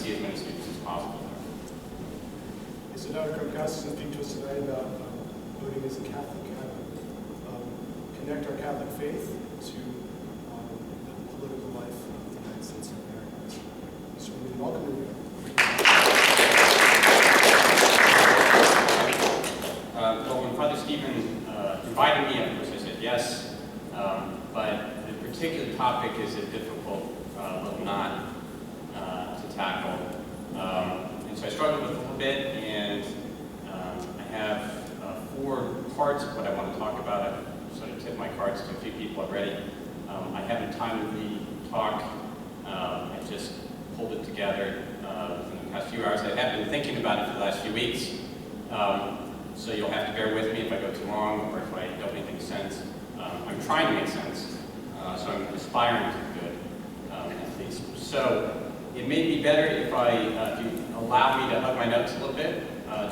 see as many students as possible. So Dr. Kromkowski is going to speak to us tonight about voting as a Catholic, how to connect our Catholic faith to the political life of the United States of America. So we welcome you. Well, when Father Stephen invited me, of course I said yes, but the particular topic is a difficult little knot to tackle. And so I struggled with it a little bit, and I have 4 parts of what I want to talk about. I've sort of tipped my cards to a few people already. I haven't timed the talk. I just pulled it together in the past few hours. I have been thinking about it for the last few weeks. So you'll have to bear with me if I go too long or if I don't make any sense. I'm trying to make sense, so I'm aspiring to be good, at least. So it may be better if you allow me to hug my notes a little bit,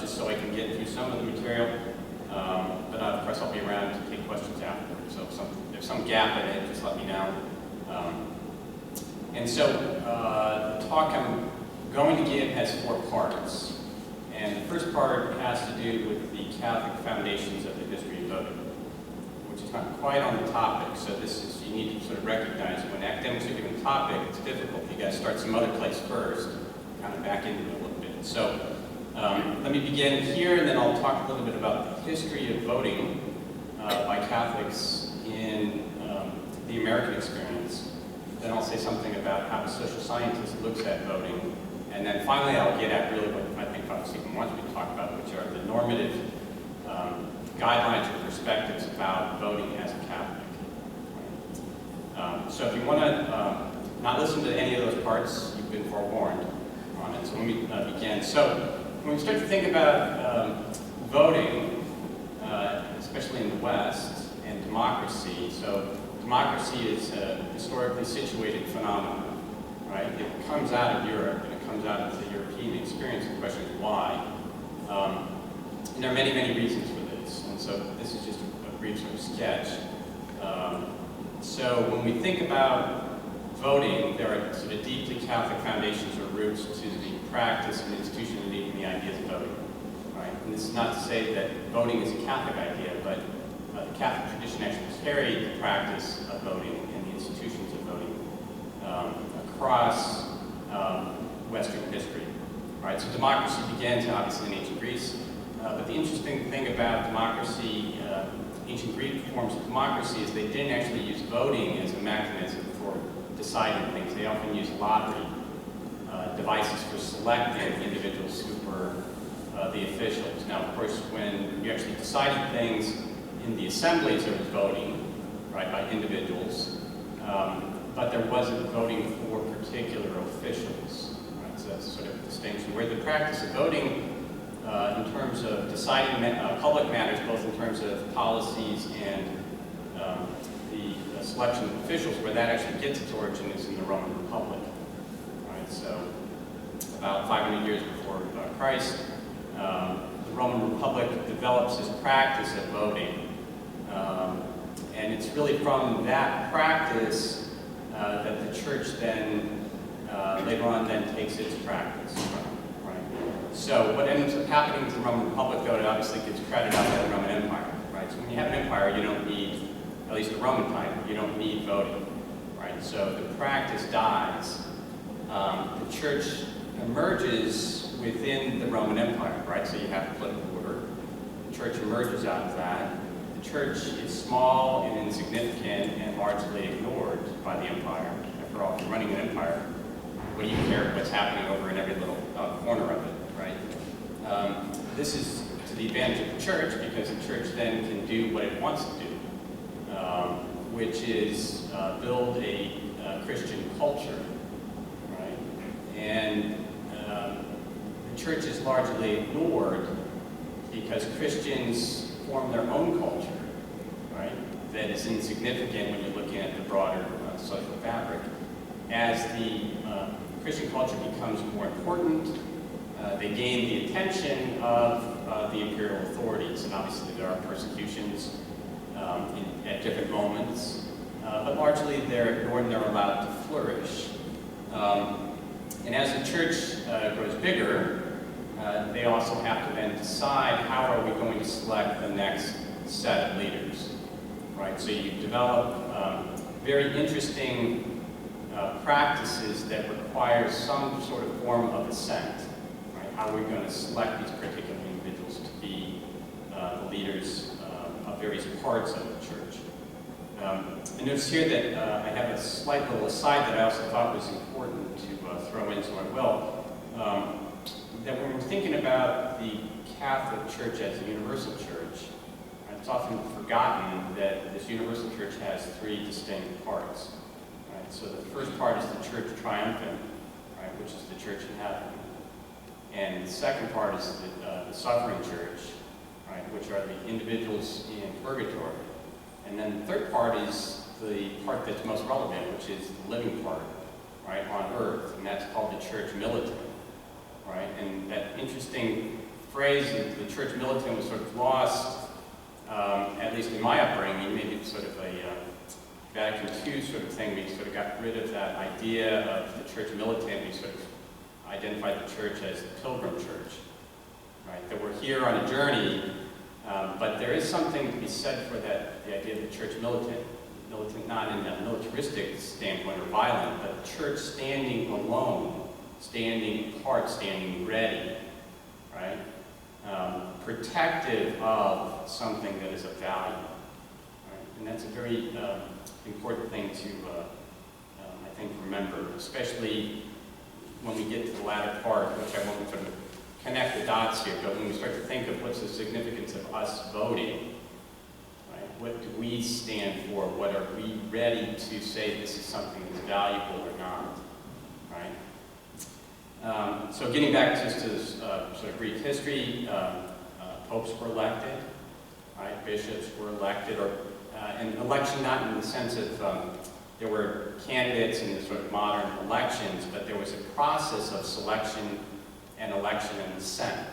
just so I can get through some of the material. But of course I'll be around to take questions afterwards. So if there's some gap in it, just let me know. And so the talk I'm going to give has 4 parts. And the first part has to do with the Catholic foundations of the history of voting, which is not quite on the topic. So you need to sort of recognize when academics are given a topic, it's difficult. You got to start some other place first, kind of back into it a little bit. So let me begin here, and then I'll talk a little bit about the history of voting by Catholics in the American experience. Then I'll say something about how a social scientist looks at voting. And then finally, I'll get at really what I think Father Stephen wants me to talk about, which are the normative guidelines or perspectives about voting as a Catholic. So if you want to not listen to any of those parts, you've been forewarned on it. So let me begin. So when we start to think about voting, especially in the West, and democracy, so democracy is a historically situated phenomenon. Right? It comes out of Europe, and it comes out of the European experience. The question is why. And there are many, many reasons for this. And so this is just a brief sort of sketch. So when we think about voting, there are sort of deeply Catholic foundations or roots to the practice and institution and even the ideas of voting. Right? And this is not to say that voting is a Catholic idea, but the Catholic tradition actually carried the practice of voting and the institutions of voting across Western history. Right? So democracy begins obviously in ancient Greece, but the interesting thing about democracy, ancient Greek forms of democracy, is they didn't actually use voting as a mechanism for deciding things. They often used lottery devices for selecting individuals who were the officials. Now, of course, when you actually decided things in the assemblies, there was voting, right, by individuals. But there wasn't voting for particular officials. Right? So that's sort of a distinction. Where the practice of voting in terms of deciding public matters, both in terms of policies and the selection of officials, where that actually gets its origin is in the Roman Republic. Right? So about 500 years before Christ, the Roman Republic develops this practice of voting. And it's really from that practice that the church then, later on, then takes its practice from, right? So what ends up happening to the Roman Republic, though, it obviously gets credited out by the Roman Empire, right? So when you have an empire, you don't need, at least the Roman type, you don't need voting, right? So the practice dies. The church emerges within the Roman Empire, right? So you have political order. The church emerges out of that. The church is small and insignificant and largely ignored by the empire. After all, if you're running an empire, what do you care what's happening over in every little corner of it, right? This is to the advantage of the church because the church then can do what it wants to do, which is build a Christian culture, right? And the church is largely ignored because Christians form their own culture, right? That is insignificant when you're looking at the broader social fabric. As the Christian culture becomes more important, they gain the attention of the imperial authorities, and obviously there are persecutions at different moments, but largely they're ignored and they're allowed to flourish. And as the church grows bigger, they also have to then decide how are we going to select the next set of leaders, right? So you develop very interesting practices that require some sort of form of assent, right? How are we going to select these particular individuals to be the leaders of various parts of the church? I notice here that I have a slight little aside that I also thought was important to throw in, so I will. That when we're thinking about the Catholic Church as a universal church, it's often forgotten that this universal church has three distinct parts. Right? So the first part is the church triumphant, right, which is the church in heaven. And the second part is the suffering church, right, which are the individuals in purgatory. And then the third part is the part that's most relevant, which is the living part, right, on earth, and that's called the church militant, right? And that interesting phrase that the church militant was sort of lost, at least in my upbringing. Maybe it's sort of a Vatican II sort of thing. We sort of got rid of that idea of the church militant. We sort of identified the church as the pilgrim church, right? That we're here on a journey. But there is something to be said for that, the idea of the church militant not in a militaristic standpoint or violent, but the church standing alone, standing apart, standing ready, right? Protective of something that is of value, right? And that's a very important thing to, I think, remember, especially when we get to the latter part, which I won't sort of connect the dots here, but when we start to think of what's the significance of us voting, right? What do we stand for? What are we ready to say this is something that's valuable or not, right? So getting back just to this sort of brief history, popes were elected, right? Bishops were elected, or and election not in the sense of there were candidates in the sort of modern elections, but there was a process of selection and election and assent,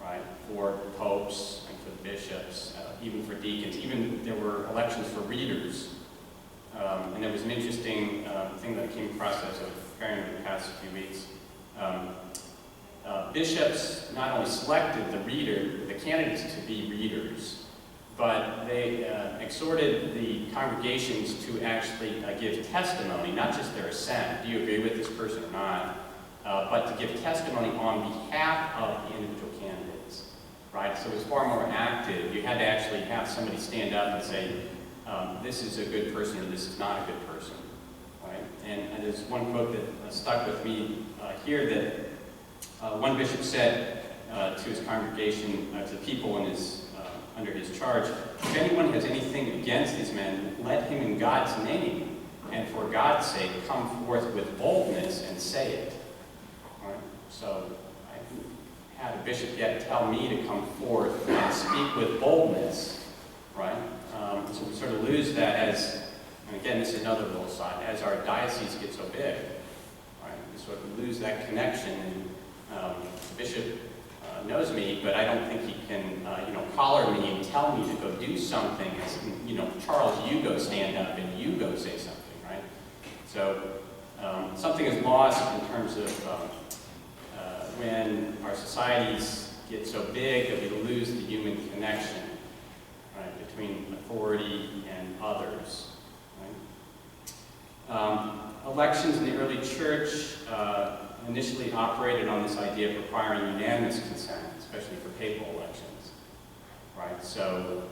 right, for popes and for the bishops, even for deacons. Even there were elections for readers. And there was an interesting thing that I came across as I was preparing in the past few weeks. Bishops not only selected the candidates to be readers, but they exhorted the congregations to actually give testimony, not just their assent. Do you agree with this person or not? But to give testimony on behalf of the individual candidates, right? So it was far more active. You had to actually have somebody stand up and say, this is a good person or this is not a good person, right? And there's one quote that stuck with me here that one bishop said to his congregation, to the people in his, under his charge, if anyone has anything against these men, let him in God's name and for God's sake come forth with boldness and say it. So I haven't had a bishop yet tell me to come forth and speak with boldness, right? So we sort of lose that as, and again, this is another little side, as our diocese gets so big, right? We sort of lose that connection, and the bishop knows me, but I don't think he can, collar me and tell me to go do something. Charles, you go stand up and you go say something, right? So something is lost in terms of when our societies get so big that we lose the human connection, right, between authority and others. Right? Elections in the early church initially operated on this idea of requiring unanimous consent, especially for papal elections. Right? So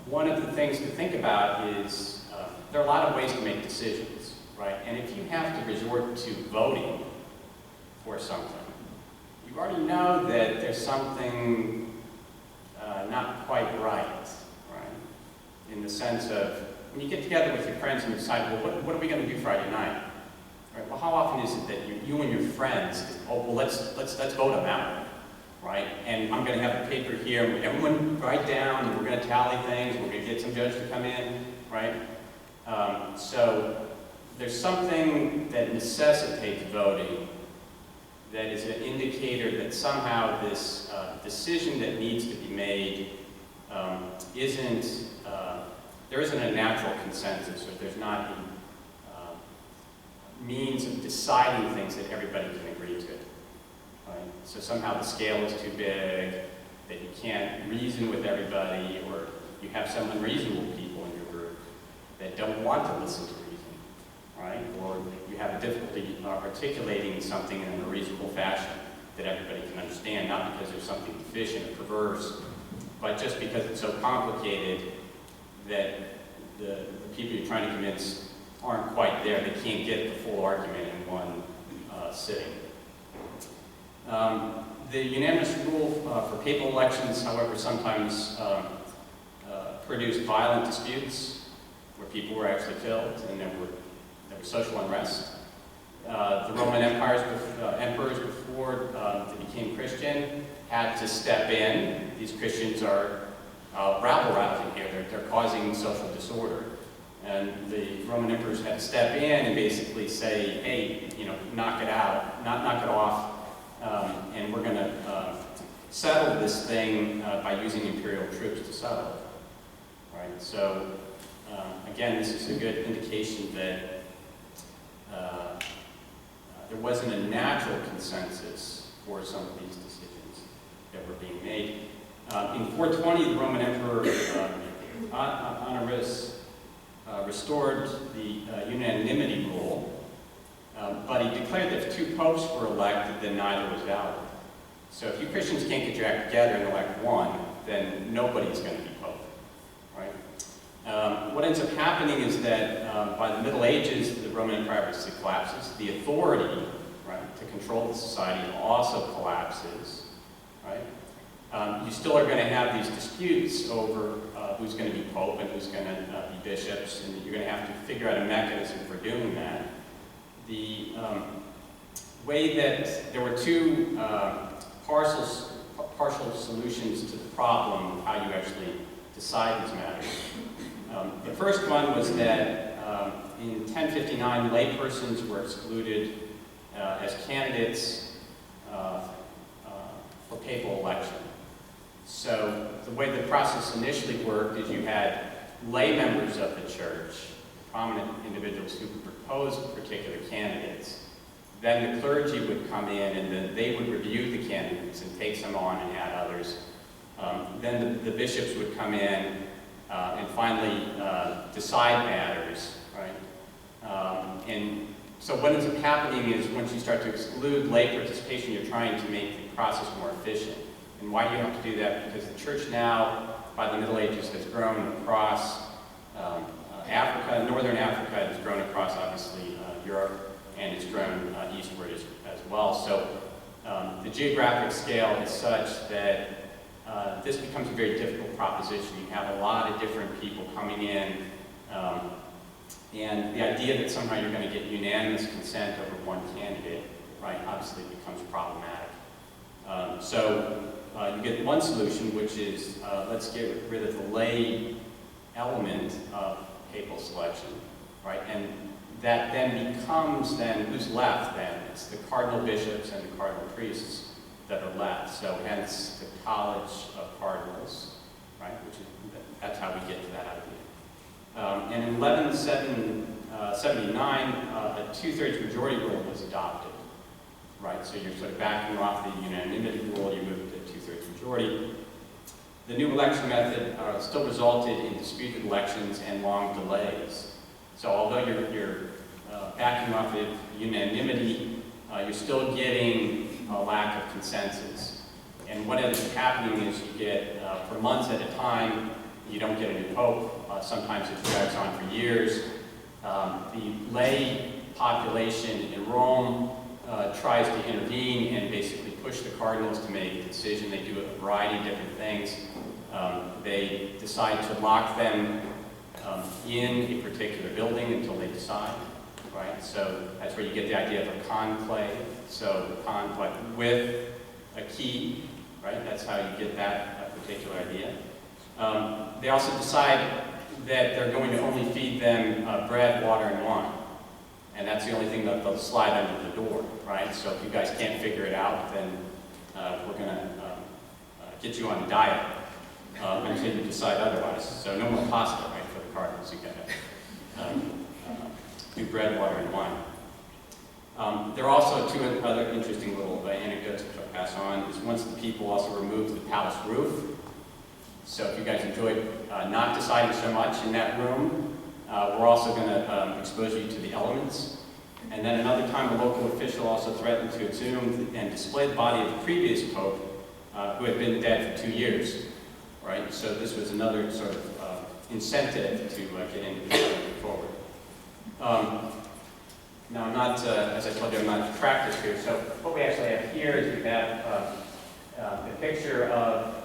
one of the things to think about is there are a lot of ways to make decisions, right? And if you have to resort to voting for something, you already know that there's something not quite right, in the sense of when you get together with your friends and you decide, well, what are we going to do Friday night? Right? Well, how often is it that you and your friends, let's vote about it, right? And I'm going to have a paper here, and everyone write down, and we're going to tally things, we're going to get some judge to come in, right? So there's something that necessitates voting that is an indicator that somehow this decision that needs to be made there isn't a natural consensus, or there's not means of deciding things that everybody can agree to. Right? So somehow the scale is too big, that you can't reason with everybody, or you have some unreasonable people in your group that don't want to listen to reason, right? Or you have a difficulty articulating something in a reasonable fashion that everybody can understand, not because there's something deficient or perverse, but just because it's so complicated that the people you're trying to convince aren't quite there. They can't get the full argument in one sitting. The unanimous rule for papal elections, however, sometimes produced violent disputes where people were actually killed and there was social unrest. The Roman emperors before they became Christian had to step in. These Christians are rabble-rousing here. They're causing social disorder. And the Roman emperors had to step in and basically say, hey, knock it out, knock it off, and we're going to settle this thing by using imperial troops to settle it. Right? So, again, this is a good indication that there wasn't a natural consensus for some of these decisions that were being made. In 420, the Roman Emperor Honorius restored the unanimity rule, but he declared that if two popes were elected, then neither was valid. So if you Christians can't get your act together and elect one, then nobody's going to be pope, right? What ends up happening is that by the Middle Ages, the Roman Empire basically collapses. The authority, right, to control the society also collapses, right? You still are going to have these disputes over who's going to be pope and who's going to be bishops, and you're going to have to figure out a mechanism for doing that. The way that there were two partial solutions to the problem of how you actually decide these matters. The first one was that in 1059, laypersons were excluded as candidates for papal election. So the way the process initially worked is you had lay members of the church, prominent individuals who proposed particular candidates. Then the clergy would come in and then they would review the candidates and take some on and add others. Then the bishops would come in and finally decide matters, right? And so what ends up happening is once you start to exclude lay participation, you're trying to make the process more efficient. And why do you have to do that? Because the church now, by the Middle Ages, has grown across Africa, northern Africa, has grown across, obviously, Europe, and it's grown eastward as well. So the geographic scale is such that this becomes a very difficult proposition. You have a lot of different people coming in, and the idea that somehow you're going to get unanimous consent over one candidate, right, obviously becomes problematic. So you get one solution, which is let's get rid of the lay element of papal selection, right? And that then becomes who's left then? It's the cardinal bishops and the cardinal priests that are left. So hence the College of Cardinals, right? That's how we get to that idea. And in 1179, a two-thirds majority rule was adopted, right? So you're sort of backing off the unanimity rule, you move to two-thirds majority. The new election method still resulted in disputed elections and long delays. So although you're backing off of unanimity, you're still getting a lack of consensus. And what ends up happening is you get, for months at a time, you don't get a new pope. Sometimes it drags on for years. The lay population in Rome tries to intervene and basically push the cardinals to make a decision. They do a variety of different things. They decide to lock them in a particular building until they decide, right? So that's where you get the idea of a conclave. So conclave with a key, right? That's how you get that particular idea. They also decide that they're going to only feed them bread, water, and wine. And that's the only thing that they'll slide under the door, right? So if you guys can't figure it out, then we're going to get you on a diet until you decide otherwise. So no more pasta, right, for the cardinals. You got to do bread, water, and wine. There are also two other interesting little anecdotes which I'll pass on. Is once the people also removed the palace roof. So if you guys enjoyed not deciding so much in that room, we're also going to expose you to the elements. And then another time, a local official also threatened to exhume and display the body of the previous pope, who had been dead for 2 years. Right? So this was another sort of incentive to get into moving forward. Now, I'm not, as I told you, I'm not a practice here. So what we actually have here is we have a picture of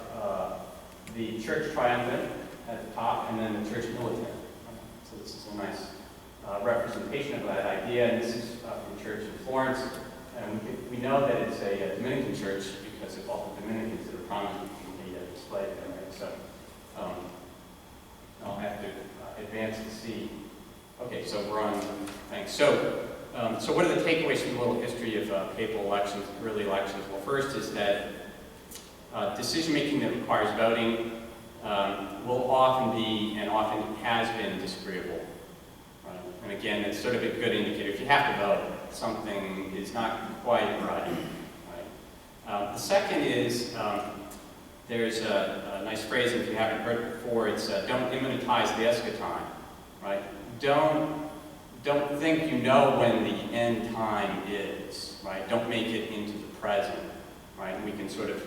the church triumphant at the top, and then the church militant. So this is a nice representation of that idea, and this is from the church in Florence. And we know that it's a Dominican church because of all the Dominicans that are prominent in the display there. Right? So I'll have to advance to see. Okay, so we're on. Thanks. So what are the takeaways from the little history of papal elections, early elections? Well, first is that decision-making that requires voting will often be, and often has been, disagreeable. Right? And again, it's sort of a good indicator. If you have to vote, something is not quite right. Right? The second is, there's a nice phrase, if you haven't heard it before, it's don't immanentize the eschaton. Right? Don't think you know when the end time is. Right? Don't make it into the present. Right? We can sort of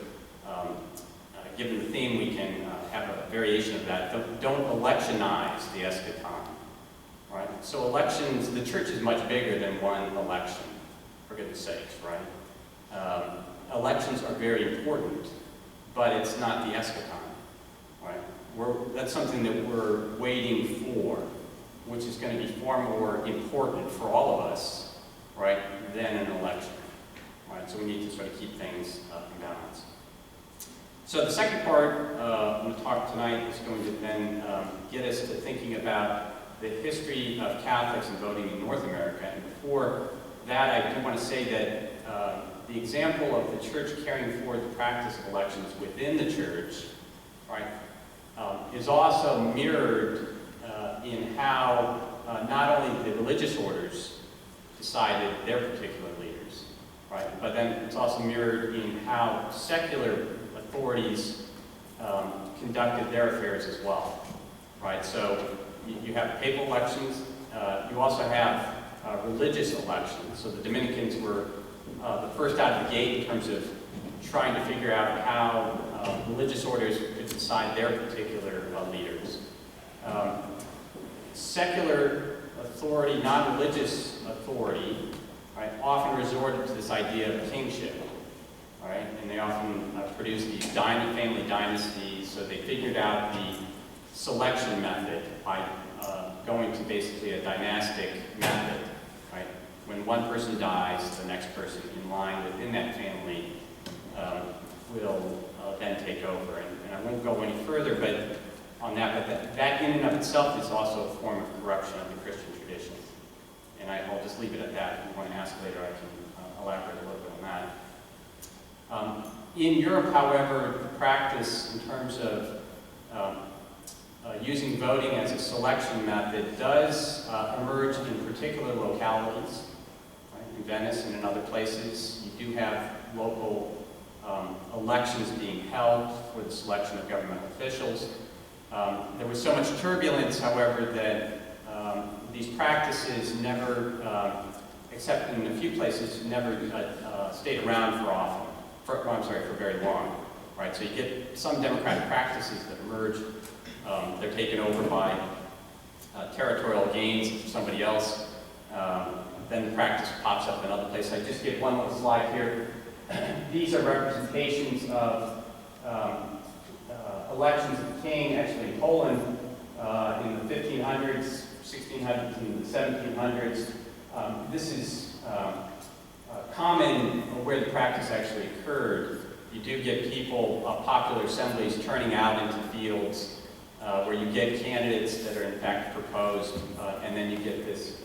given the theme, we can have a variation of that. Don't electionize the eschaton, right? So elections, the church is much bigger than one election, for goodness sakes, right? Elections are very important, but it's not the eschaton, right? That's something that we're waiting for, which is going to be far more important for all of us, right, than an election, right? So we need to sort of keep things in balance. So the second part I'm going to talk tonight is going to then get us to thinking about the history of Catholics and voting in North America. And before that, I do want to say that the example of the church carrying forward the practice of elections within the church, right, is also mirrored in how not only the religious orders decided their particular leaders, right, but then it's also mirrored in how secular authorities conducted their affairs as well, right? So you have papal elections. You also have religious elections. So the Dominicans were the first out of the gate in terms of trying to figure out how religious orders could decide their particular leaders. Secular authority, non-religious authority, right, often resorted to this idea of kingship. Right? And they often produce these family dynasties, so they figured out the selection method by going to basically a dynastic method. Right? When one person dies, the next person in line within that family will then take over. And I won't go any further on that, but that in and of itself is also a form of corruption of the Christian tradition. And I'll just leave it at that. If you want to ask later, I can elaborate a little bit on that. In Europe, however, the practice in terms of using voting as a selection method does emerge in particular localities. Right? In Venice and in other places, you do have local elections being held for the selection of governmental officials. There was so much turbulence, however, that these practices never, except in a few places, never stayed around for very long, right? So you get some democratic practices that emerge. They're taken over by territorial gains of somebody else. Then the practice pops up in other places. I just give one little slide here. These are representations of elections of the king, actually in Poland, in the 1500s, 1600s, and the 1700s. This is common where the practice actually occurred. You do get people, popular assemblies turning out into fields where you get candidates that are in fact proposed, and then you get this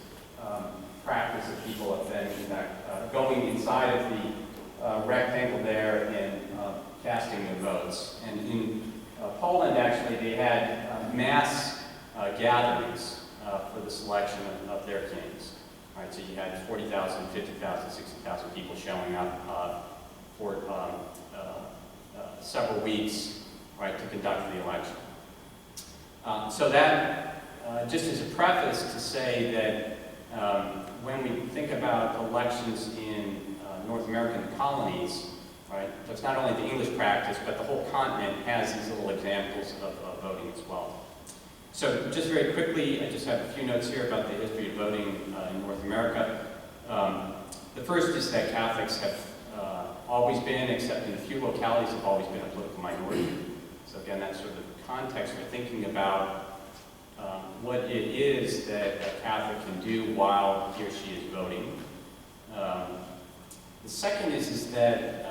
practice of people then in fact going inside of the rectangle there and casting their votes. And in Poland, actually, they had mass gatherings for the selection of their kings. Right, so you had 40,000, 50,000, 60,000 people showing up for several weeks, right, to conduct the election. So that, just as a preface to say that when we think about elections in North American colonies, right, it's not only the English practice, but the whole continent has these little examples of voting as well. So just very quickly, I just have a few notes here about the history of voting in North America. The first is that Catholics have always been, except in a few localities, have always been a political minority. So again, that's sort of the context for thinking about what it is that a Catholic can do while he or she is voting. The second is that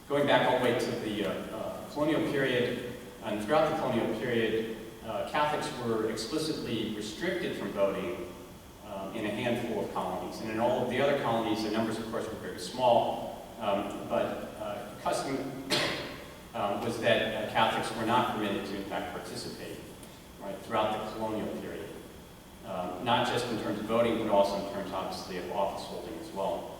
going back all the way to the colonial period, and throughout the colonial period, Catholics were explicitly restricted from voting in a handful of colonies. And in all of the other colonies, the numbers, of course, were very small, but custom was that Catholics were not permitted to, in fact, participate, right, throughout the colonial period. Not just in terms of voting, but also in terms, obviously, of office holding as well.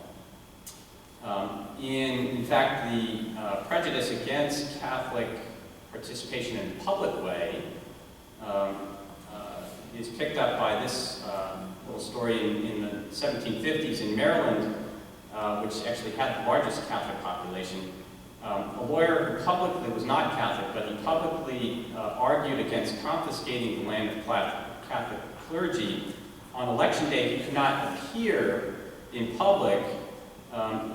In fact, the prejudice against Catholic participation in a public way is picked up by this little story in the 1750s in Maryland, which actually had the largest Catholic population. A lawyer who publicly was not Catholic, but he publicly argued against confiscating the land of Catholic clergy. On election day, he could not appear in public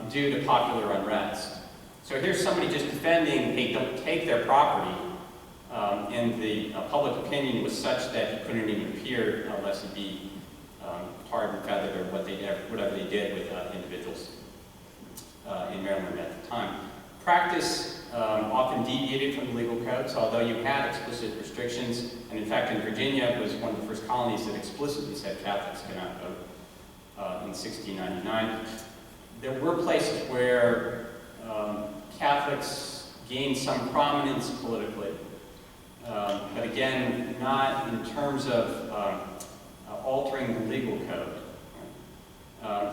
due to popular unrest. So here's somebody just defending, hey, don't take their property, and the public opinion was such that he couldn't even appear unless he'd be tarred and feathered, or whatever they did with individuals in Maryland at the time. Practice often deviated from the legal codes, although you had explicit restrictions, and in fact in Virginia it was one of the first colonies that explicitly said Catholics cannot vote in 1699. There were places where Catholics gained some prominence politically, but again, not in terms of altering the legal code.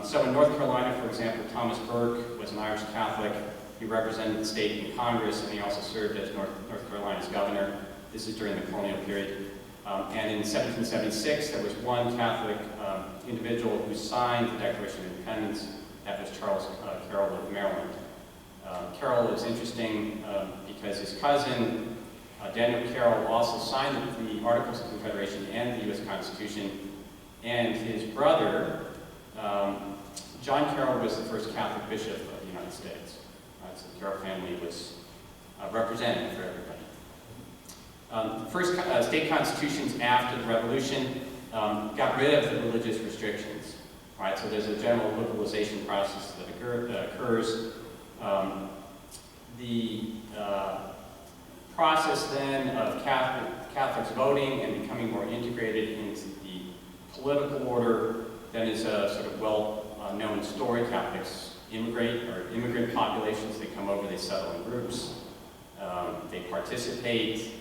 So in North Carolina, for example, Thomas Burke was an Irish Catholic. He represented the state in Congress, and he also served as North Carolina's governor. This is during the colonial period. And in 1776, there was one Catholic individual who signed the Declaration of Independence. That was Charles Carroll of Maryland. Carroll is interesting because his cousin, Daniel Carroll, also signed the Articles of Confederation and the U.S. Constitution. And his brother, John Carroll, was the first Catholic bishop of the United States. So the Carroll family was representative for everybody. The first state constitutions after the Revolution got rid of the religious restrictions. Right, so there's a general liberalization process that occurs. The process then of Catholics voting and becoming more integrated into the political order then is a sort of well-known story. Catholics immigrant populations. They come over, they settle in groups, they participate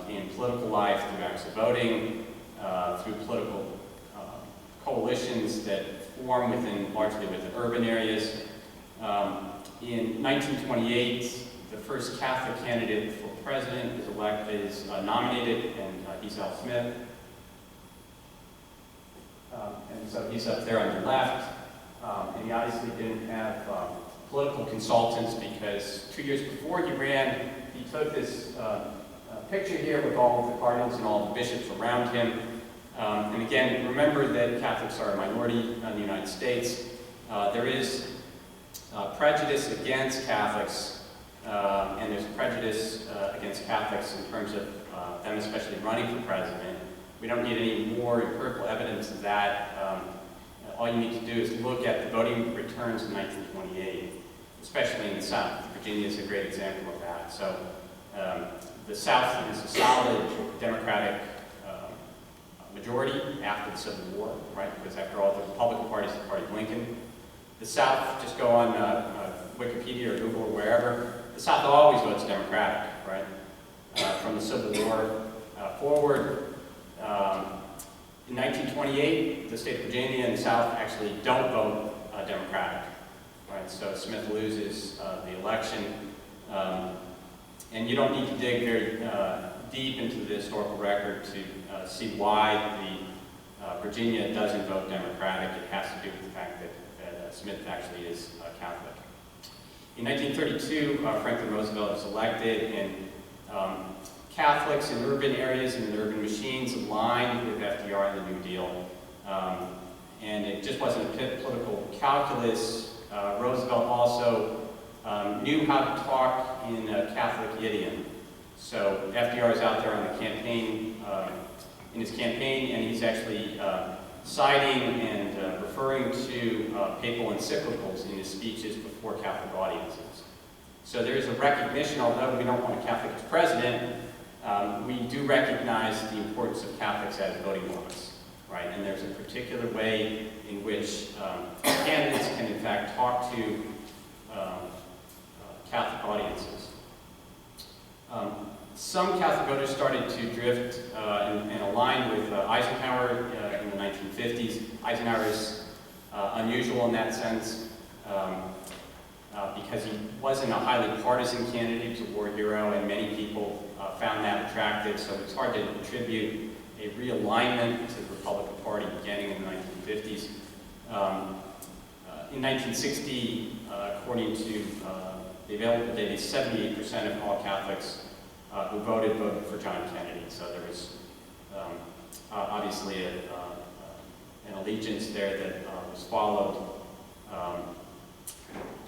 in political life through acts of voting, through political coalitions that form largely within urban areas. In 1928, the first Catholic candidate for president is nominated, and he's Al Smith. And so he's up there on your left. And he obviously didn't have political consultants because 2 years before he ran, he took this picture here with all of the cardinals and all the bishops around him. And again, remember that Catholics are a minority in the United States. There is prejudice against Catholics, and there's prejudice against Catholics in terms of them especially running for president. We don't need any more empirical evidence of that. All you need to do is look at the voting returns in 1928, especially in the South. Virginia is a great example of that. So the South is a solid Democratic majority after the Civil War, right? Because after all, the Republican Party is the party of Lincoln. The South, just go on Wikipedia or Google or wherever, the South always votes Democratic, right? From the Civil War forward, In 1928, the state of Virginia and the South actually don't vote Democratic. Right? So Smith loses the election. And you don't need to dig very deep into the historical record to see why Virginia doesn't vote Democratic. It has to do with the fact that Smith actually is Catholic. In 1932, Franklin Roosevelt is elected, and Catholics in urban areas and in urban machines aligned with FDR and the New Deal. And it just wasn't a political calculus. Roosevelt also knew how to talk in Catholic idiom. So FDR is out there on the campaign, in his campaign, and he's actually citing and referring to papal encyclicals in his speeches before Catholic audiences. So there is a recognition, although we don't want a Catholic as president, we do recognize the importance of Catholics as voting blocs, right? And there's a particular way in which candidates can, in fact, talk to Catholic audiences. Some Catholic voters started to drift and align with Eisenhower in the 1950s. Eisenhower is unusual in that sense because he wasn't a highly partisan candidate. He was a war hero, and many people found that attractive, so it's hard to attribute a realignment to the Republican Party beginning in the 1950s. In 1960, according to the available data, 78% of all Catholics who voted for John Kennedy. So there was obviously an allegiance there that was followed.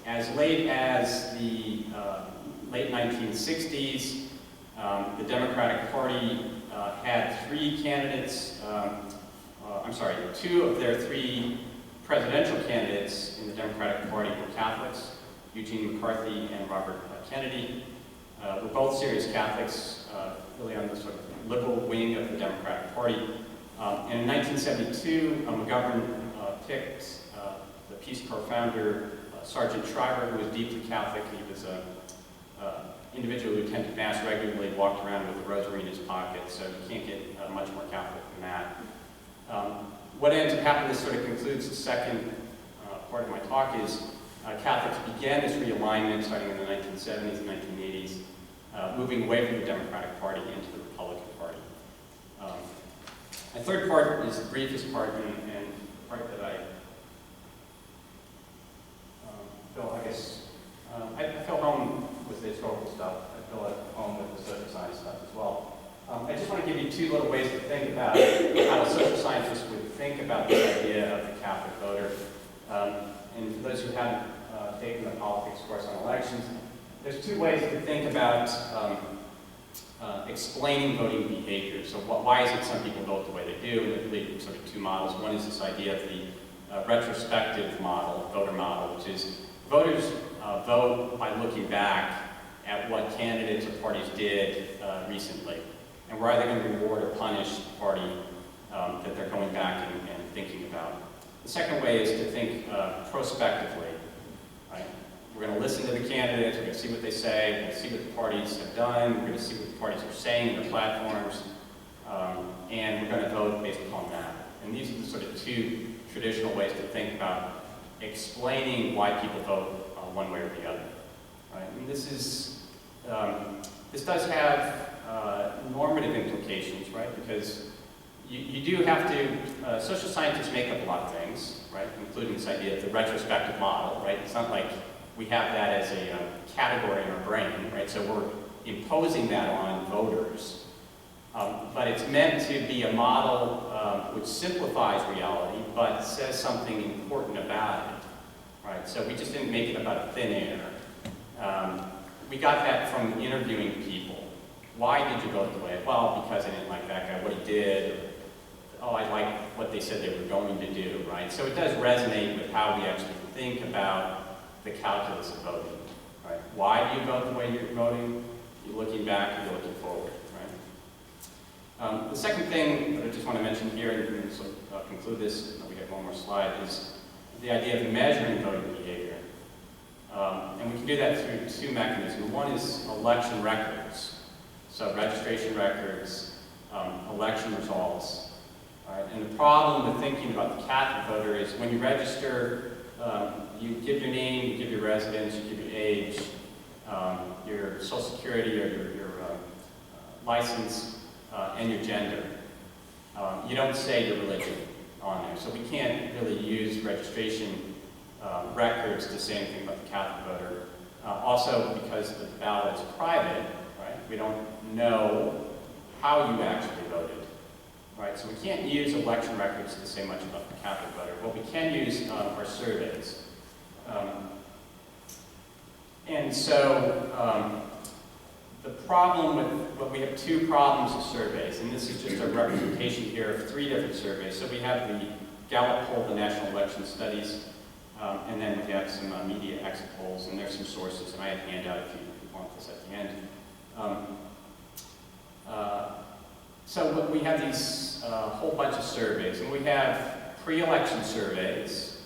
As late as the late 1960s, the Democratic Party had three candidates, two of their three presidential candidates in the Democratic Party were Catholics, Eugene McCarthy and Robert Kennedy. Were both serious Catholics, really on the sort of liberal wing of the Democratic Party. And in 1972, McGovern picked the Peace Corps founder, Sergeant Shriver, who was deeply Catholic. He was an individual who attended Mass regularly, walked around with a rosary in his pocket, so you can't get much more Catholic than that. What ends up happening, this sort of concludes the second part of my talk, is Catholics began this realignment starting in the 1970s and 1980s, moving away from the Democratic Party into the Republican Party. My third part is the briefest part, and the part that I feel home with the historical stuff. I feel at home with the social science stuff as well. I just want to give you two little ways to think about how a social scientist would think about this idea of the Catholic voter. And for those who haven't taken the politics course on elections, there's two ways to think about explaining voting behavior. So why is it some people vote the way they do? And there are really sort of two models. One is this idea of the retrospective model, voter model, which is voters vote by looking back at what candidates or parties did recently. And we're either going to reward or punish the party that they're going back and thinking about. The second way is to think prospectively. Right? We're going to listen to the candidates, we're going to see what they say, we're going to see what the parties have done, we're going to see what the parties are saying in their platforms, and we're going to vote based upon that. And these are the sort of two traditional ways to think about explaining why people vote one way or the other. Right? And this does have normative implications, right? Because you do have to, social scientists make up a lot of things, right? Including this idea of the retrospective model, right? It's not like we have that as a category in our brain, right? So we're imposing that on voters. But it's meant to be a model which simplifies reality, but says something important about it, right? So we just didn't make it about thin air. We got that from interviewing people. Why did you vote the way? Well, because I didn't like that guy, what he did. Oh, I like what they said they were going to do, right? So it does resonate with how we actually think about the calculus of voting, right? Why do you vote the way you're voting? You're looking back, you're looking forward, right? The second thing that I just want to mention here, and sort of conclude this, we have one more slide, is the idea of measuring voting behavior. And we can do that through two mechanisms. One is election records, so registration records, election results. Right? And the problem with thinking about the Catholic voter is when you register, you give your name, you give your residence, you give your age, your social security or your license, and your gender. You don't say your religion on there. So we can't really use registration records to say anything about the Catholic voter. Also, because the ballot is private, right? We don't know how you actually voted. Right, so we can't use election records to say much about the Catholic voter. What we can use are surveys. And so the problem with, well, we have two problems with surveys, and this is just a representation here of 3 different surveys. So we have the Gallup poll, the National Election Studies, and then we have some media exit polls, and there's some sources, and I have a handout if you want this at the end. So we have these whole bunch of surveys, and we have pre-election surveys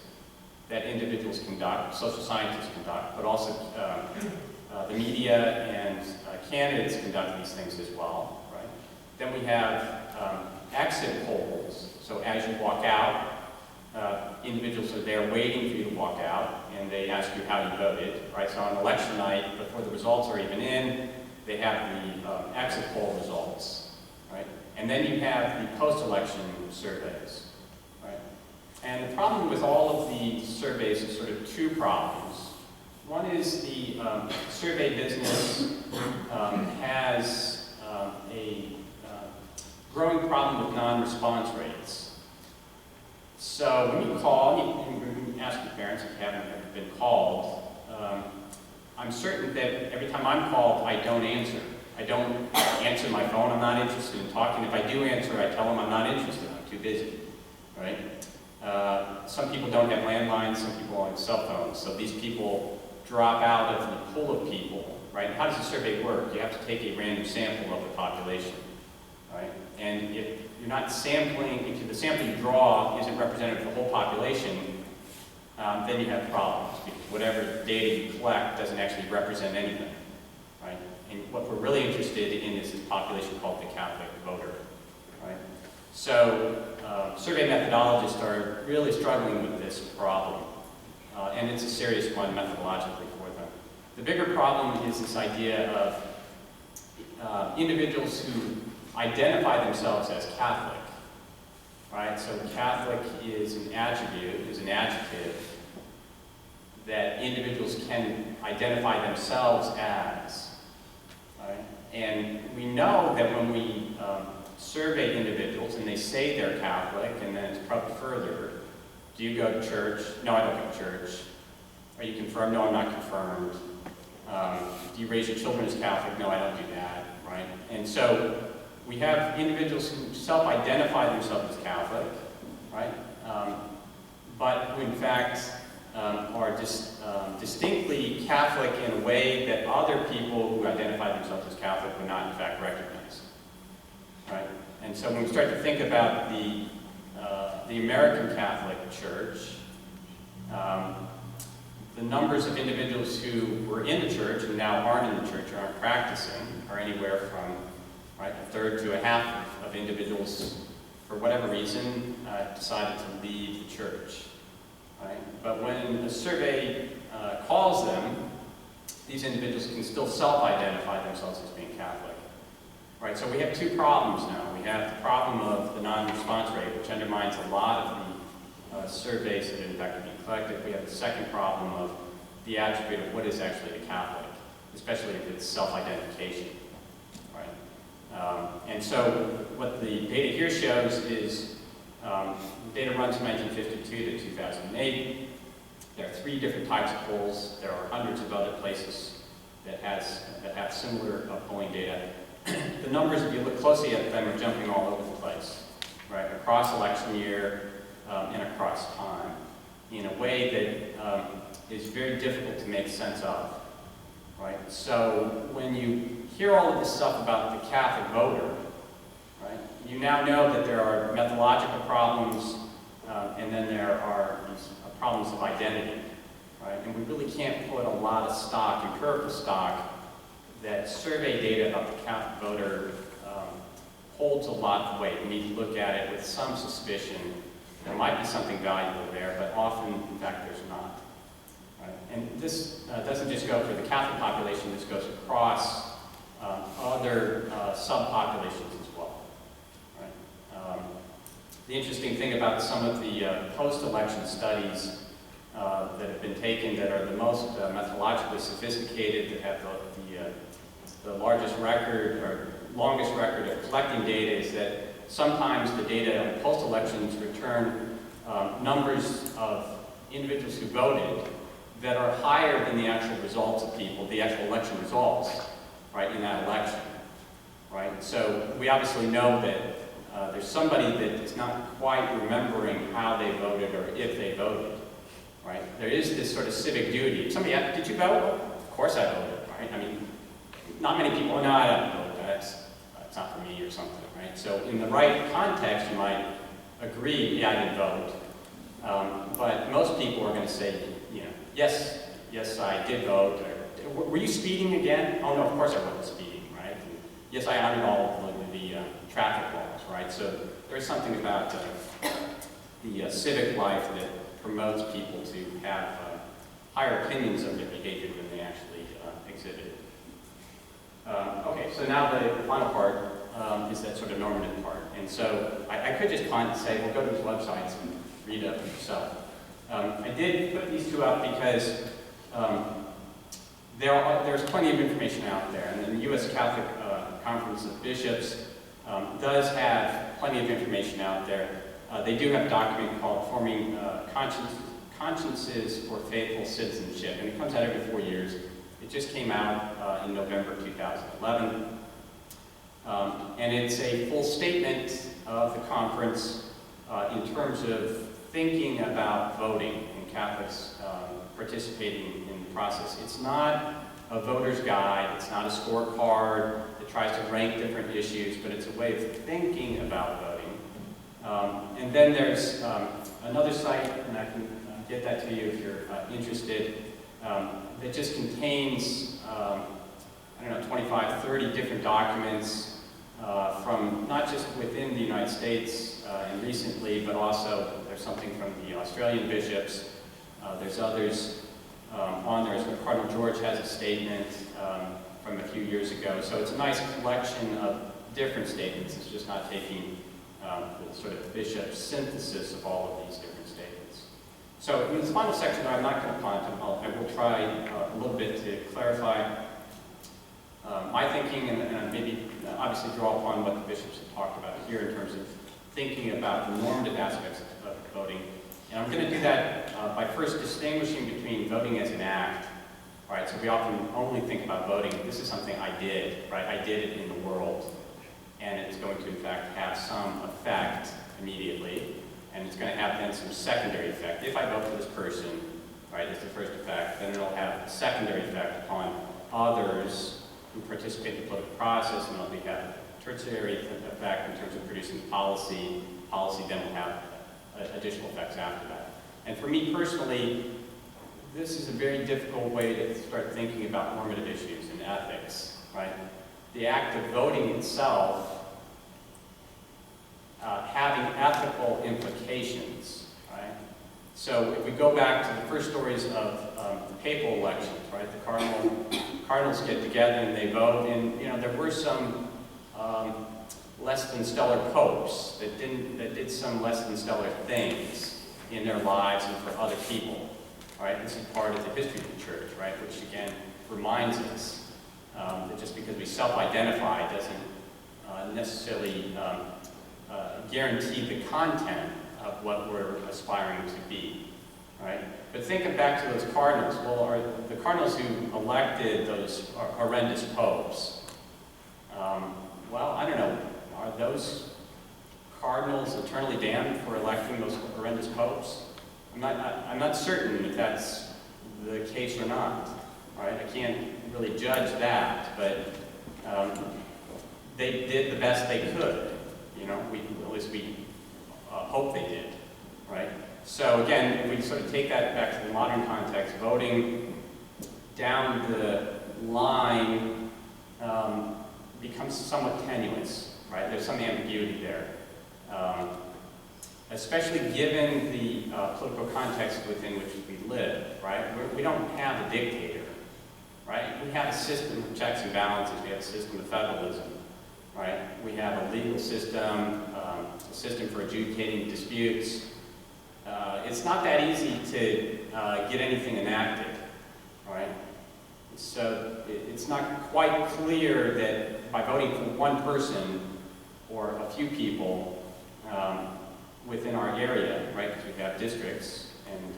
that individuals conduct, social scientists conduct, but also the media and candidates conduct these things as well, right? Then we have exit polls. So as you walk out, individuals are there waiting for you to walk out, and they ask you how you voted, right? So on election night, before the results are even in, they have the exit poll results. Right? And then you have the post-election surveys. Right? And the problem with all of the surveys is sort of 2 problems. One is the survey business has a growing problem with non-response rates. So when you call, you ask your parents if you haven't ever been called. I'm certain that every time I'm called, I don't answer. I don't answer my phone, I'm not interested in talking. If I do answer, I tell them I'm not interested, I'm too busy, right? Some people don't have landlines, some people have cell phones, so these people drop out of the pool of people, right? How does a survey work? You have to take a random sample of the population, right? And if you're not sampling, if the sample you draw isn't representative of the whole population, then you have problems, because whatever data you collect doesn't actually represent anything, right? And what we're really interested in is this population called the Catholic voter, right? So survey methodologists are really struggling with this problem, and it's a serious one methodologically for them. The bigger problem is this idea of individuals who identify themselves as Catholic, right? So Catholic is an attribute, is an adjective that individuals can identify themselves as. Right? And we know that when we survey individuals and they say they're Catholic, and then it's probed further, do you go to church? No, I don't go to church. Are you confirmed? No, I'm not confirmed. Do you raise your children as Catholic? No, I don't do that, right? And so we have individuals who self-identify themselves as Catholic, right? But who in fact are distinctly Catholic in a way that other people who identify themselves as Catholic would not in fact recognize, right? And so when we start to think about the American Catholic Church, the numbers of individuals who were in the church and now aren't in the church or aren't practicing are anywhere from, right, a third to a half of individuals, for whatever reason, decided to leave the church. Right? But when a survey calls them, these individuals can still self-identify themselves as being Catholic. Right? So we have 2 problems now. We have the problem of the non-response rate, which undermines a lot of the surveys that in fact are being collected. We have the second problem of the attribute of what is actually a Catholic, especially if it's self-identification. Right? And so what the data here shows is data runs from 1952 to 2008. There are 3 different types of polls. There are hundreds of other places that have similar polling data. The numbers, if you look closely at them, are jumping all over the place, right? Across election year and across time, in a way that is very difficult to make sense of, right? So when you hear all of this stuff about the Catholic voter, right, you now know that there are methodological problems, and then there are these problems of identity, right? And we really can't put a lot of stock, empirical stock, that survey data about the Catholic voter holds a lot of weight. We need to look at it with some suspicion. There might be something valuable there, but often, in fact, there's not. Right? And this doesn't just go for the Catholic population, this goes across other subpopulations as well. Right? The interesting thing about some of the post-election studies that have been taken that are the most methodologically sophisticated, that have the largest record or longest record of collecting data, is that sometimes the data on post-elections return numbers of individuals who voted that are higher than the actual results of people, the actual election results, right, in that election, right? So we obviously know that there's somebody that is not quite remembering how they voted or if they voted, right? There is this sort of civic duty. If somebody asked, did you vote? Well, of course I voted, right? I mean, not many people, no, I don't vote, that's not for me or something, right? So in the right context, you might agree, yeah, I didn't vote. But most people are going to say, you know, yes, I did vote. Or, were you speeding again? Oh, no, of course I wasn't speeding, right? And yes, I honored all of the traffic laws, right? So there's something about the civic life that promotes people to have higher opinions of their behavior than they actually exhibited. Okay, so now the final part is that sort of normative part. And so I could just say, well, go to his websites and read it up for yourself. I did put these two up because there's plenty of information out there. And the U.S. Catholic Conference of Bishops does have plenty of information out there. They do have a document called Forming Consciences for Faithful Citizenship, and it comes out every 4 years. It just came out in November 2011. And it's a full statement of the conference in terms of thinking about voting and Catholics participating in the process. It's not a voter's guide, it's not a scorecard that tries to rank different issues, but it's a way of thinking about voting. And then there's another site, and I can get that to you if you're interested, that just contains, 25, 30 different documents from not just within the United States and recently, but also there's something from the Australian bishops. There's others on there. So Cardinal George has a statement from a few years ago. So it's a nice collection of different statements. It's just not taking the sort of bishop synthesis of all of these different statements. So in this final section, I'm not going to contemplate. I will try a little bit to clarify my thinking and maybe obviously draw upon what the bishops have talked about here in terms of thinking about the normative aspects of voting. And I'm going to do that by first distinguishing between voting as an act, right? So we often only think about voting. This is something I did, right? I did it in the world. And it's going to, in fact, have some effect immediately. And it's going to have then some secondary effect. If I vote for this person, right, it's the first effect, then it'll have a secondary effect upon others who participate in the political process, and it'll have a tertiary effect in terms of producing policy. Policy then will have additional effects after that. And for me personally, this is a very difficult way to start thinking about normative issues and ethics, right? The act of voting itself having ethical implications, right? So if we go back to the first stories of the papal elections, right? The cardinals get together and they vote, and there were some less than stellar popes that did some less than stellar things in their lives and for other people, right? This is part of the history of the church, right? Which again reminds us that just because we self-identify doesn't necessarily guarantee the content of what we're aspiring to be, right? But thinking back to those cardinals, well, are the cardinals who elected those horrendous popes, well, I don't know, are those cardinals eternally damned for electing those horrendous popes? I'm not certain if that's the case or not, right? I can't really judge that, but they did the best they could. At least we hope they did, right? So again, if we sort of take that back to the modern context, voting down the line becomes somewhat tenuous, right? There's some ambiguity there. Especially given the political context within which we live, right? We don't have a dictator, right? We have a system of checks and balances. We have a system of federalism, right? We have a legal system, a system for adjudicating disputes. It's not that easy to get anything enacted, right? So it's not quite clear that by voting for one person or a few people within our area, right, because we have districts and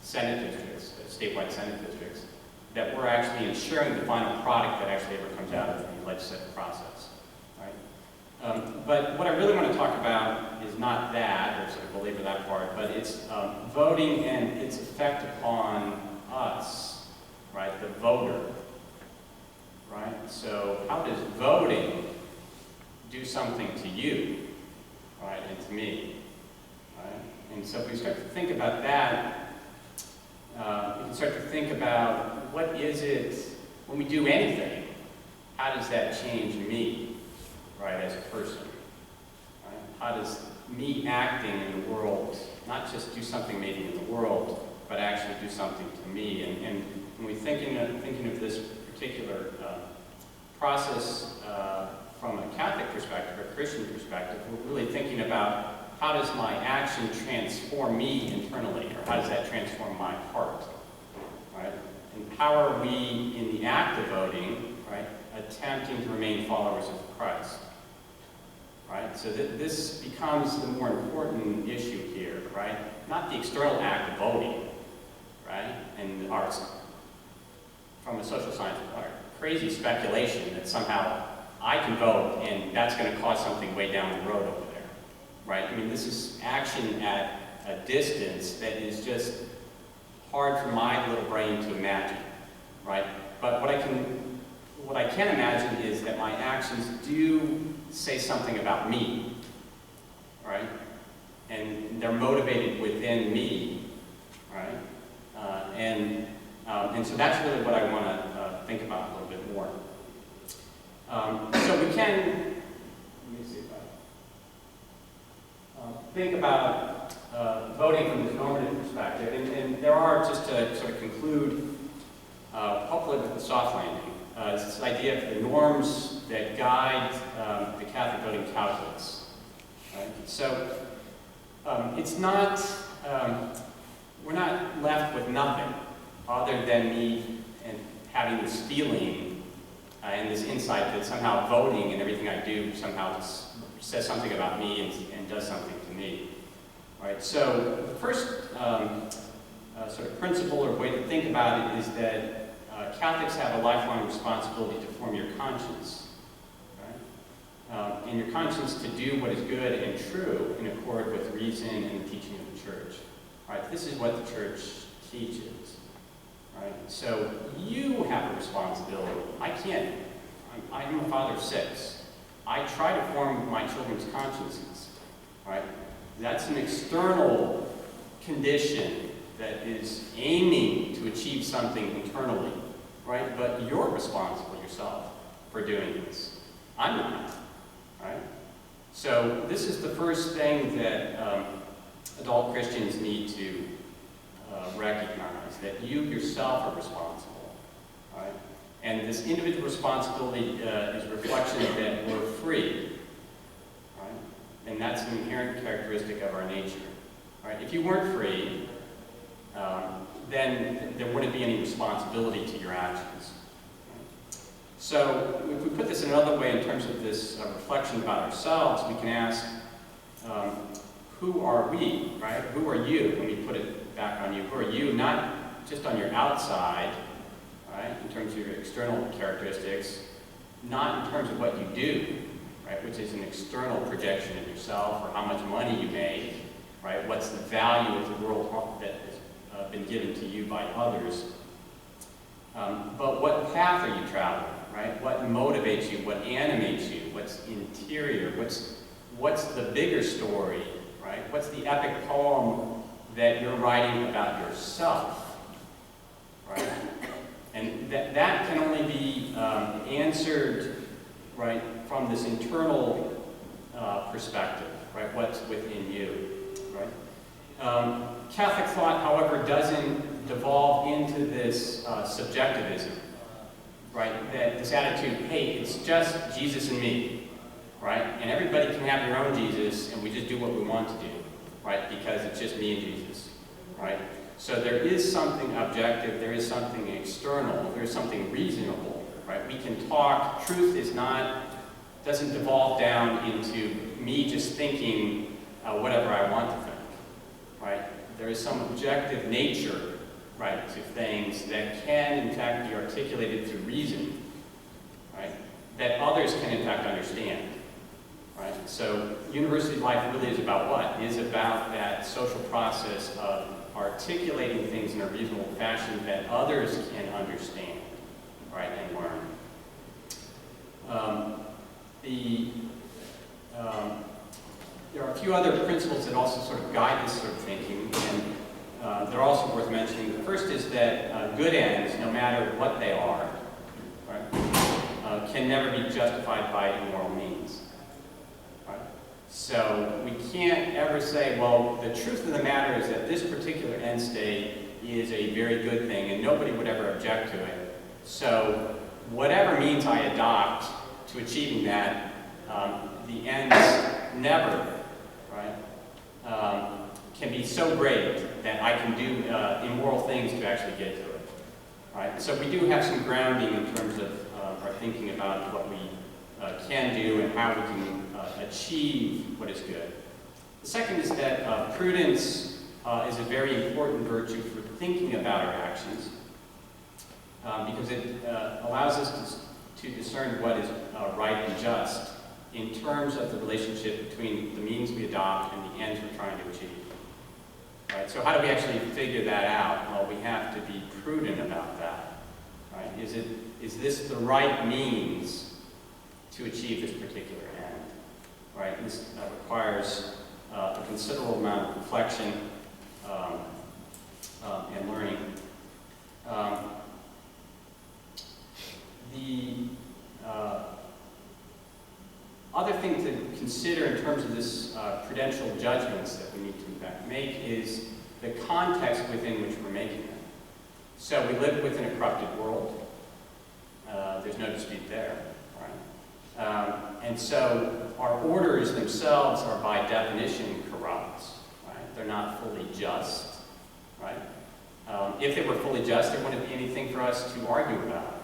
Senate districts, statewide Senate districts, that we're actually ensuring the final product that actually ever comes out of the legislative process, right? But what I really want to talk about is not that, or sort of belabor that part, but it's voting and its effect upon us, right, the voter, right? So how does voting do something to you, right, and to me, right? And so if we start to think about that, we can start to think about what is it, when we do anything, how does that change me, right, as a person, right? How does me acting in the world, not just do something maybe in the world, but actually do something to me? And when we're thinking of this particular process from a Catholic perspective, a Christian perspective, we're really thinking about how does my action transform me internally, or how does that transform my heart, right? And how are we, in the act of voting, right, attempting to remain followers of Christ, right? So this becomes the more important issue here, right? Not the external act of voting, right? And our, from a social science, our crazy speculation that somehow I can vote and that's going to cause something way down the road over there, right? I mean, this is action at a distance that is just hard for my little brain to imagine, right? But what I can imagine is that my actions do say something about me, right? And they're motivated within me, right? And so that's really what I want to think about a little bit more. So we can, let me see if I think about voting from this normative perspective, and there are, just to sort of conclude, hopefully with the soft landing, it's this idea of the norms that guide the Catholic voting calculus. Right? So it's not, we're not left with nothing other than me and having this feeling and this insight that somehow voting and everything I do somehow says something about me and does something to me. All right, so the first sort of principle or way to think about it is that Catholics have a lifelong responsibility to form your conscience, right? And your conscience to do what is good and true in accord with reason and the teaching of the Church. All right, this is what the Church teaches. Right? So you have a responsibility. I'm a father of 6. I try to form my children's consciences. Right? That's an external condition that is aiming to achieve something internally. Right? But you're responsible yourself for doing this. I'm not. Right? So this is the first thing that adult Christians need to recognize, that you yourself are responsible, right? And this individual responsibility is a reflection that we're free, right? And that's an inherent characteristic of our nature, right? If you weren't free, then there wouldn't be any responsibility to your actions. Right? So if we put this another way in terms of this reflection about ourselves, we can ask, who are we, right? Who are you? When we put it back on you, who are you? Not just on your outside, right? In terms of your external characteristics, not in terms of what you do, right? Which is an external projection of yourself, or how much money you make, right? What's the value of the world that has been given to you by others? But what path are you traveling, right? What motivates you? What animates you? What's interior? What's the bigger story? Right? What's the epic poem that you're writing about yourself? Right? And that can only be answered, right, from this internal perspective, right? What's within you, right? Catholic thought, however, doesn't devolve into this subjectivism, right? That this attitude, hey, it's just Jesus and me, right? And everybody can have their own Jesus, and we just do what we want to do, right? Because it's just me and Jesus, right? So there is something objective, there is something external, there is something reasonable, right? We can talk. Truth doesn't devolve down into me just thinking whatever I want to think, right? There is some objective nature, right, to things that can, in fact, be articulated through reason, right, that others can, in fact, understand, right? So university life really is about what? It is about that social process of articulating things in a reasonable fashion that others can understand, right, and learn. There are a few other principles that also sort of guide this sort of thinking, and they're also worth mentioning. The first is that good ends, no matter what they are, right, can never be justified by immoral means. Right? So we can't ever say, well, the truth of the matter is that this particular end state is a very good thing, and nobody would ever object to it. So whatever means I adopt to achieving that, the ends never, right, can be so great that I can do immoral things to actually get to it. Right? So we do have some grounding in terms of our thinking about what we can do and how we can achieve what is good. The second is that prudence is a very important virtue for thinking about our actions because it allows us to discern what is right and just in terms of the relationship between the means we adopt and the ends we're trying to achieve. Right? So how do we actually figure that out? Well, we have to be prudent about that. Right? Is this the right means to achieve this particular end? Right? This requires a considerable amount of reflection and learning. Other thing to consider in terms of this prudential judgments that we need to in fact make is the context within which we're making them. So we live within a corrupted world. There's no dispute there. Right? And so our orders themselves are by definition corrupt. Right? They're not fully just. Right? If they were fully just, there wouldn't be anything for us to argue about.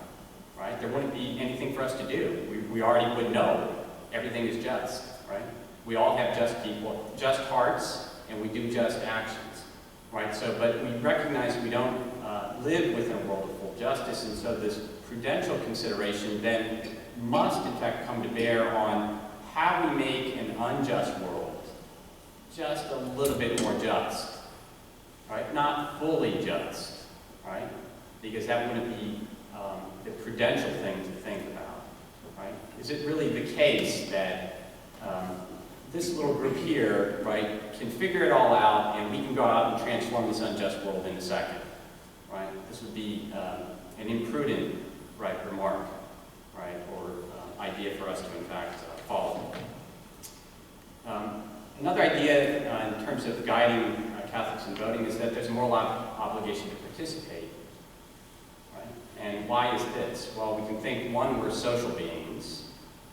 Right? There wouldn't be anything for us to do. We already would know everything is just. Right? We all have just people, just hearts, and we do just actions. Right? So, but we recognize we don't live within a world of full justice, and so this prudential consideration then must in fact come to bear on how we make an unjust world just a little bit more just. Right? Not fully just. Right? Because that wouldn't be the prudential thing to think about. Right? Is it really the case that this little group here, right, can figure it all out and we can go out and transform this unjust world in a second? Right? This would be an imprudent, right, remark, right, or idea for us to in fact follow. Another idea in terms of guiding Catholics in voting is that there's a moral obligation to participate. Right? And why is this? Well, we can think, one, we're social beings,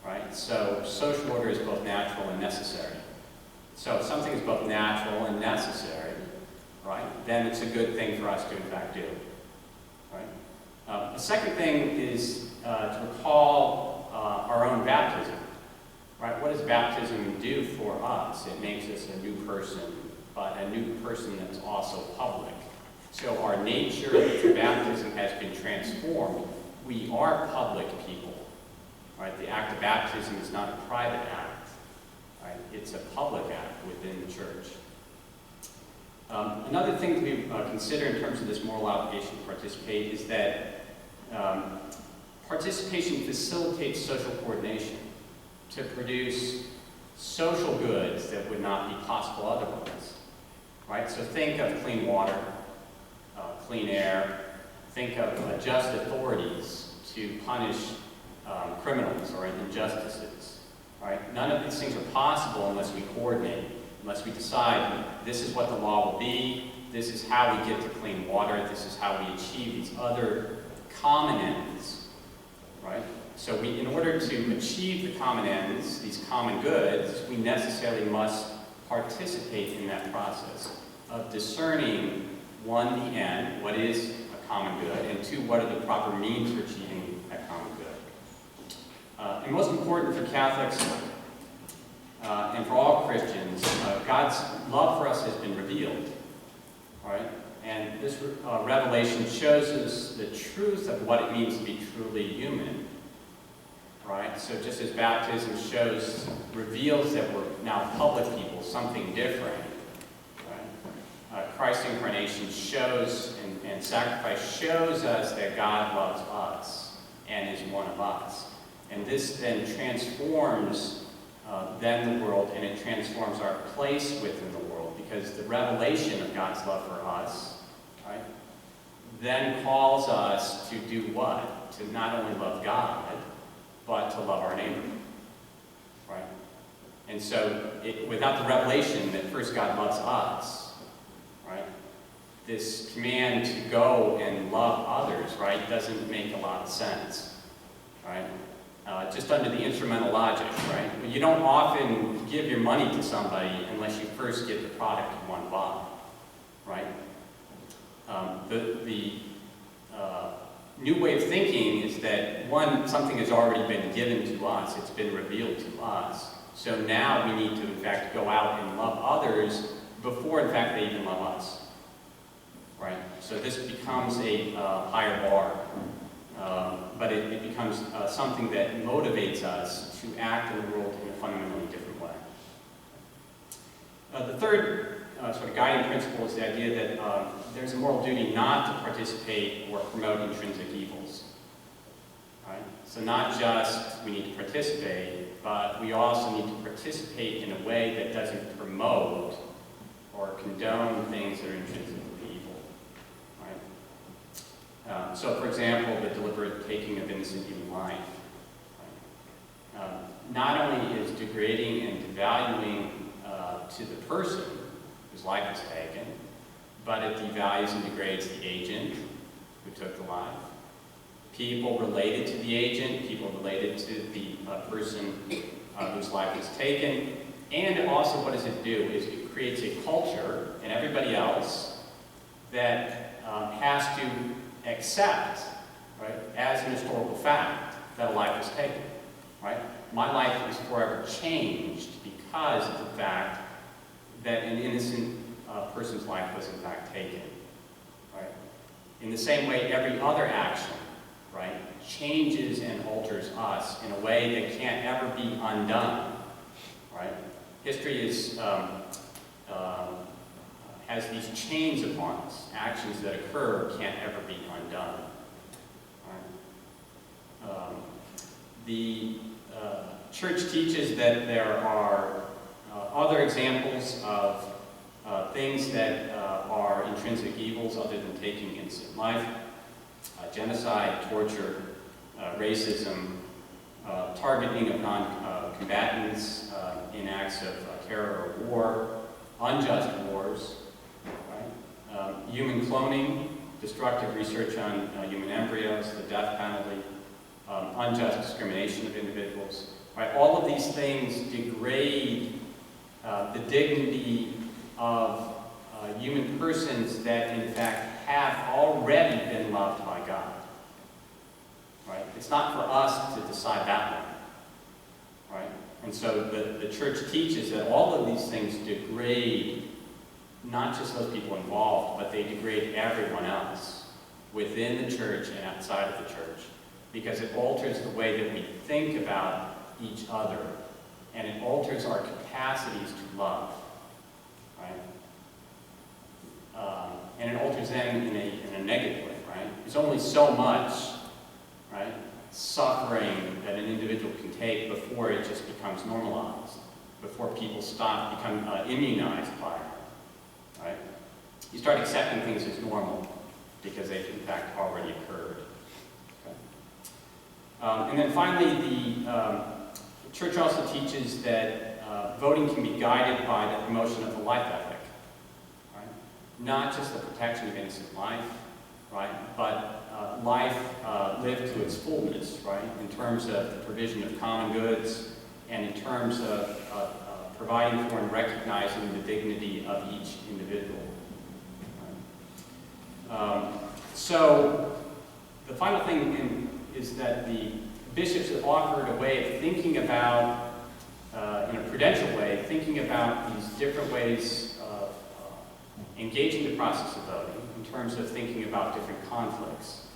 right? So social order is both natural and necessary. So if something is both natural and necessary, right, then it's a good thing for us to in fact do. Right? The second thing is to recall our own baptism. Right? What does baptism do for us? It makes us a new person, but a new person that's also public. So our nature through baptism has been transformed. We are public people. Right? The act of baptism is not a private act. Right? It's a public act within the church. Another thing to be consider in terms of this moral obligation to participate is that participation facilitates social coordination to produce social goods that would not be possible otherwise. Right? So think of clean water, clean air, think of just authorities to punish criminals or injustices. Right? Right? None of these things are possible unless we coordinate, unless we decide this is what the law will be, this is how we get to clean water, this is how we achieve these other common ends. Right? So in order to achieve the common ends, these common goods, we necessarily must participate in that process of discerning, one, the end, what is a common good, and two, what are the proper means for achieving that common good. And most important for Catholics and for all Christians, God's love for us has been revealed. Right? And this revelation shows us the truth of what it means to be truly human. Right? So just as baptism reveals that we're now public people, something different. Right? Christ's incarnation shows and sacrifice shows us that God loves us and is one of us. And this then transforms then the world, and it transforms our place within the world, because the revelation of God's love for us, right, then calls us to do what? To not only love God, but to love our neighbor, right? And so, without the revelation that first God loves us, right, this command to go and love others, right, doesn't make a lot of sense, right? Just under the instrumental logic, right? You don't often give your money to somebody unless you first get the product you want to buy, right? The new way of thinking is that, one, something has already been given to us, it's been revealed to us. So now we need to, in fact, go out and love others before, in fact, they even love us, right? So this becomes a higher bar, but it becomes something that motivates us to act in the world in a fundamentally different way. The third sort of guiding principle is the idea that there's a moral duty not to participate or promote intrinsic evils. Right? So not just we need to participate, but we also need to participate in a way that doesn't promote or condone things that are intrinsically evil. Right? So for example, the deliberate taking of innocent human life. Right? Not only is degrading and devaluing to the person whose life is taken, but it devalues and degrades the agent who took the life, people related to the agent, people related to the person whose life was taken, and also what does it do is it creates a culture in everybody else that has to accept, right, as an historical fact that a life was taken. Right? My life is forever changed because of the fact that an innocent person's life was in fact taken. Right? In the same way, every other action, right, changes and alters us in a way that can't ever be undone. Right? History has these chains upon us. Actions that occur can't ever be undone. Right? The Church teaches that there are other examples of things that are intrinsic evils other than taking innocent life. Genocide, torture, racism, targeting of non-combatants in acts of terror or war, unjust wars, right? Human cloning, destructive research on human embryos, the death penalty, unjust discrimination of individuals. Right? All of these things degrade the dignity of human persons that, in fact, have already been loved by God. Right? It's not for us to decide that one. Right? And so the Church teaches that all of these things degrade not just those people involved, but they degrade everyone else within the Church and outside of the Church, because it alters the way that we think about each other, and it alters our capacities to love, right? And it alters them in a negative way, right? There's only so much, right, suffering that an individual can take before it just becomes normalized, before people become immunized by it, right? You start accepting things as normal because they've in fact already occurred. Okay? And then finally, the Church also teaches that voting can be guided by the promotion of the life ethic, right? Not just the protection of innocent life, right? But life lived to its fullness, right? In terms of the provision of common goods and in terms of providing for and recognizing the dignity of each individual. Right? So the final thing is that the bishops have offered a way of thinking about, in a prudential way, thinking about these different ways of engaging the process of voting in terms of thinking about different conflicts,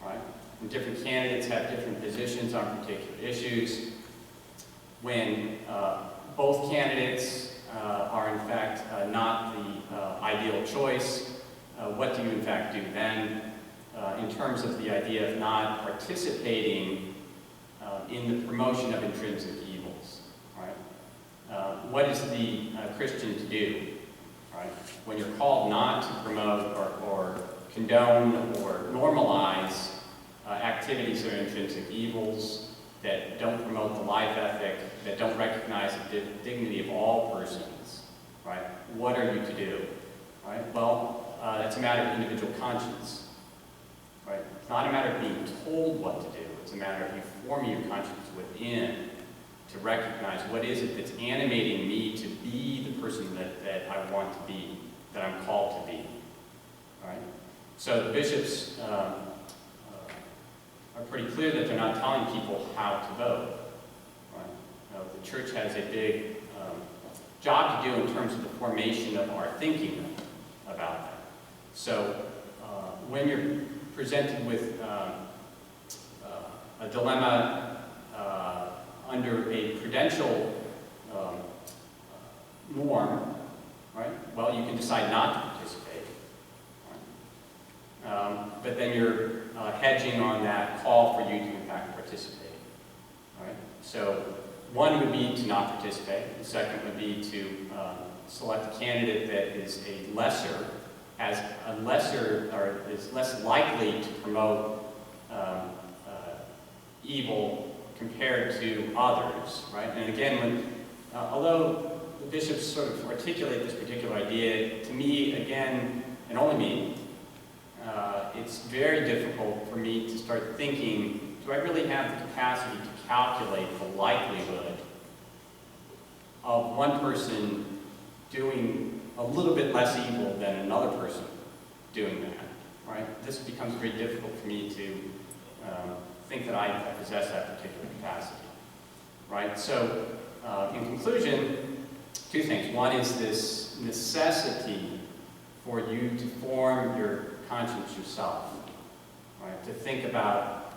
right? And different candidates have different positions on particular issues. When both candidates are in fact not the ideal choice, what do you in fact do then? In terms of the idea of not participating in the promotion of intrinsic evils, right? What is the Christian to do, right? When you're called not to promote or condone or normalize activities of intrinsic evils that don't promote the life ethic, that don't recognize the dignity of all persons, right? What are you to do, right? Well, it's a matter of individual conscience, right? It's not a matter of being told what to do. It's a matter of you forming your conscience within to recognize what is it that's animating me to be the person that I want to be, that I'm called to be, right? So the bishops are pretty clear that they're not telling people how to vote, right? The church has a big job to do in terms of the formation of our thinking about that. So when you're presented with a dilemma under a prudential norm, right? Well, you can decide not to participate, right? But then you're hedging on that call for you to in fact participate, right? So one would be to not participate. The second would be to select a candidate that is a lesser, has a lesser, or is less likely to promote evil compared to others, right? And again, when, although the bishops sort of articulate this particular idea, to me, again, and only me, it's very difficult for me to start thinking, do I really have the capacity to calculate the likelihood of one person doing a little bit less evil than another person doing that, right? This becomes very difficult for me to think that I possess that particular capacity, right? So, in conclusion, two things. One is this necessity for you to form your conscience yourself, right? To think about